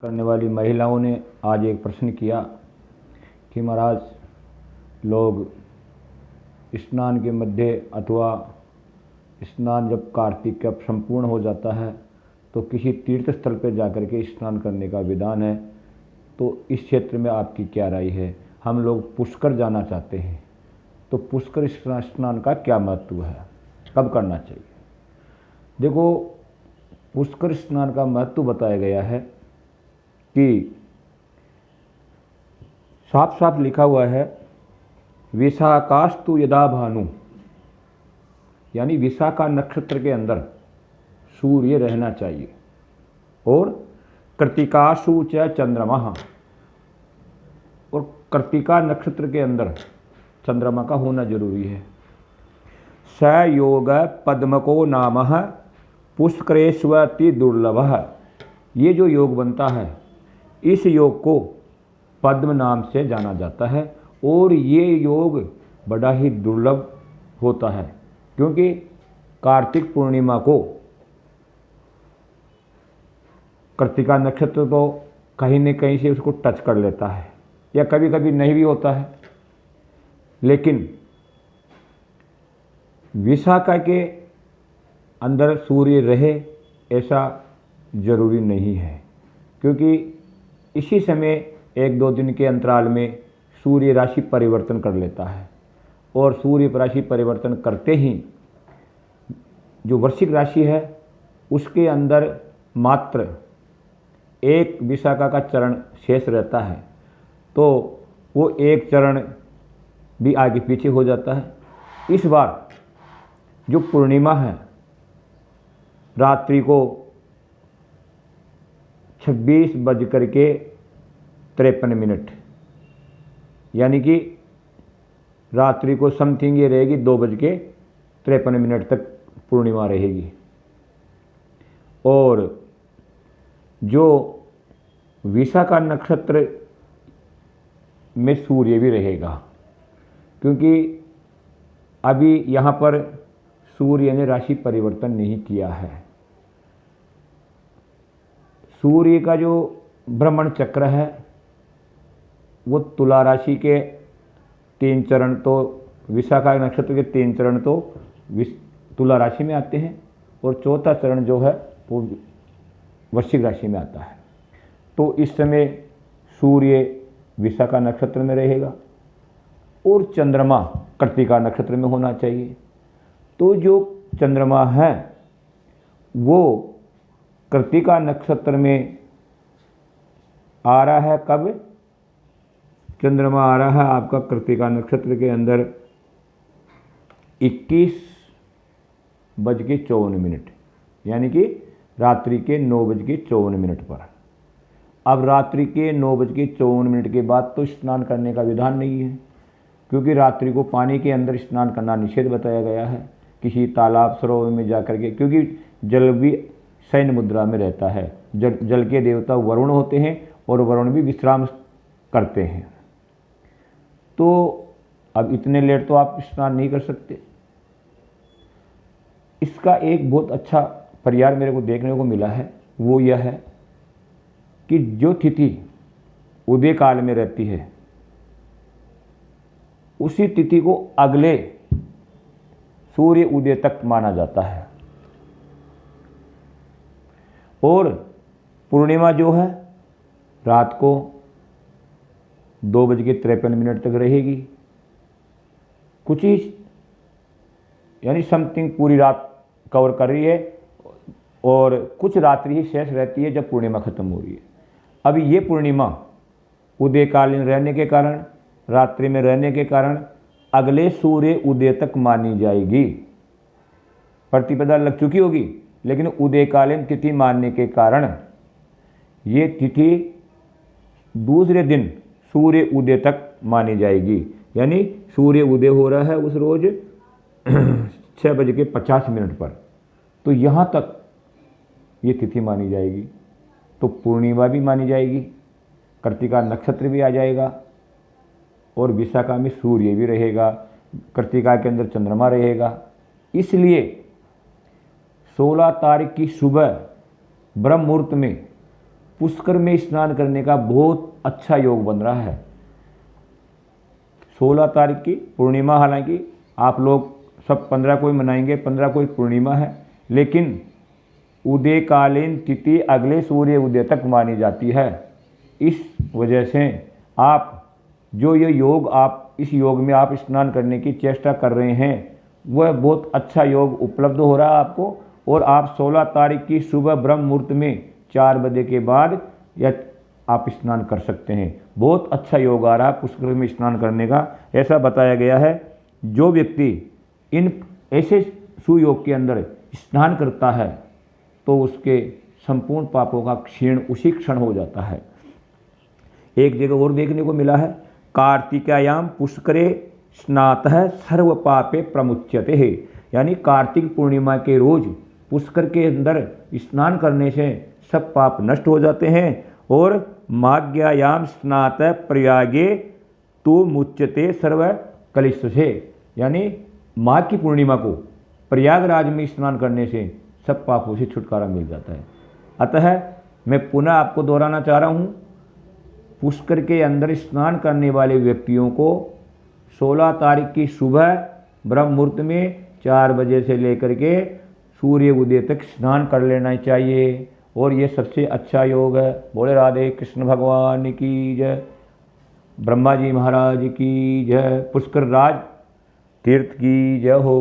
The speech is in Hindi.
करने वाली महिलाओं ने आज एक प्रश्न किया कि महाराज, लोग स्नान के मध्य अथवा स्नान जब कार्तिक का संपूर्ण हो जाता है तो किसी तीर्थ स्थल पर जाकर के स्नान करने का विधान है, तो इस क्षेत्र में आपकी क्या राय है। हम लोग पुष्कर जाना चाहते हैं, तो पुष्कर स्नान का क्या महत्व है, कब करना चाहिए। देखो, पुष्कर स्नान का महत्व बताया गया है कि साफ साफ लिखा हुआ है, विशाखास्तु यदा भानु, यानी विशाखा नक्षत्र के अंदर सूर्य रहना चाहिए, और कृतिकासु च चंद्रमा, और कृतिका नक्षत्र के अंदर चंद्रमा का होना जरूरी है। स योग पद्मको नाम पुष्करेष्वति दुर्लभ, ये जो योग बनता है इस योग को पद्म नाम से जाना जाता है, और ये योग बड़ा ही दुर्लभ होता है, क्योंकि कार्तिक पूर्णिमा को कृतिका नक्षत्र तो कहीं न कहीं से उसको टच कर लेता है, या कभी कभी नहीं भी होता है, लेकिन विशाखा के अंदर सूर्य रहे ऐसा जरूरी नहीं है, क्योंकि इसी समय एक दो दिन के अंतराल में सूर्य राशि परिवर्तन कर लेता है, और सूर्य राशि परिवर्तन करते ही जो वृश्चिक राशि है उसके अंदर मात्र एक विशाखा का चरण शेष रहता है, तो वो एक चरण भी आगे पीछे हो जाता है। इस बार जो पूर्णिमा है रात्रि को 26:53, यानी कि रात्रि को समथिंग ये रहेगी 2:53 तक पूर्णिमा रहेगी, और जो विशाखा नक्षत्र में सूर्य भी रहेगा, क्योंकि अभी यहाँ पर सूर्य ने राशि परिवर्तन नहीं किया है। सूर्य का जो भ्रमण चक्र है वो तुला राशि के 3 चरण, तो विशाखा नक्षत्र के 3 चरण तो तुला राशि में आते हैं, और चौथा चरण जो है वो वृश्चिक राशि में आता है। तो इस समय सूर्य विशाखा नक्षत्र में रहेगा और चंद्रमा कृतिका नक्षत्र में होना चाहिए। तो जो चंद्रमा है वो कृतिका नक्षत्र में आ रहा है। कब चंद्रमा आ रहा है आपका कृतिका नक्षत्र के अंदर 21:54, यानी कि रात्रि के 9:54 पर। अब रात्रि के 9:54 के बाद तो स्नान करने का विधान नहीं है, क्योंकि रात्रि को पानी के अंदर स्नान करना निषेध बताया गया है, किसी तालाब सरोवर में जाकर के, क्योंकि जल भी शयन मुद्रा में रहता है। जल के देवता वरुण होते हैं, और वरुण भी विश्राम करते हैं। तो अब इतने लेट तो आप स्नान नहीं कर सकते। इसका एक बहुत अच्छा परिहार मेरे को देखने को मिला है, वो यह है कि जो तिथि उदय काल में रहती है उसी तिथि को अगले सूर्य उदय तक माना जाता है, और पूर्णिमा जो है रात को 2:53 तक रहेगी। कुछ ही यानी समथिंग पूरी रात कवर कर रही है, और कुछ रात्रि ही शेष रहती है जब पूर्णिमा खत्म हो रही है। अभी ये पूर्णिमा उदयकालीन रहने के कारण, रात्रि में रहने के कारण अगले सूर्य उदय तक मानी जाएगी। प्रतिपदा लग चुकी होगी, लेकिन उदयकालीन तिथि मानने के कारण ये तिथि दूसरे दिन सूर्य उदय तक मानी जाएगी। यानी सूर्य उदय हो रहा है उस रोज 6:50 पर, तो यहाँ तक ये तिथि मानी जाएगी। तो पूर्णिमा भी मानी जाएगी, कृतिका नक्षत्र भी आ जाएगा, और विशाखा में सूर्य भी रहेगा, कृतिका के अंदर चंद्रमा रहेगा। इसलिए 16 तारीख की सुबह ब्रह्म मुहूर्त में पुष्कर में स्नान करने का बहुत अच्छा योग बन रहा है। 16 तारीख की पूर्णिमा, हालांकि आप लोग सब 15 को ही मनाएंगे, 15 को ही पूर्णिमा है, लेकिन उदयकालीन तिथि अगले सूर्य उदय तक मानी जाती है। इस वजह से आप जो ये योग, आप इस योग में आप स्नान करने की चेष्टा कर रहे हैं, वह बहुत अच्छा योग उपलब्ध हो रहा है आपको। और आप 16 तारीख की सुबह ब्रह्म मुहूर्त में 4 बजे के बाद या आप स्नान कर सकते हैं। बहुत अच्छा योग आ रहा है पुष्कर में स्नान करने का, ऐसा बताया गया है। जो व्यक्ति इन ऐसे सुयोग के अंदर स्नान करता है तो उसके संपूर्ण पापों का क्षीण उसी क्षण हो जाता है। एक जगह और देखने को मिला है, कार्तिकायाम पुष्करे स्नातः सर्व पापे प्रमुच्यते है, यानी कार्तिक पूर्णिमा के रोज पुष्कर के अंदर स्नान करने से सब पाप नष्ट हो जाते हैं। और माघ्यायाम स्नातः प्रयागे तो मुच्यते सर्व कलिष्ठ से, यानी माघ की पूर्णिमा को प्रयागराज में स्नान करने से सब पापों से छुटकारा मिल जाता है। अतः मैं पुनः आपको दोहराना चाह रहा हूँ, पुष्कर के अंदर स्नान करने वाले व्यक्तियों को 16 तारीख की सुबह ब्रह्म मुहूर्त में 4 बजे से लेकर के सूर्य उदय तक स्नान कर लेना चाहिए, और ये सबसे अच्छा योग है। बोले राधे कृष्ण भगवान की जय, ब्रह्मा जी महाराज की जय, पुष्कर राज तीर्थ की जय हो।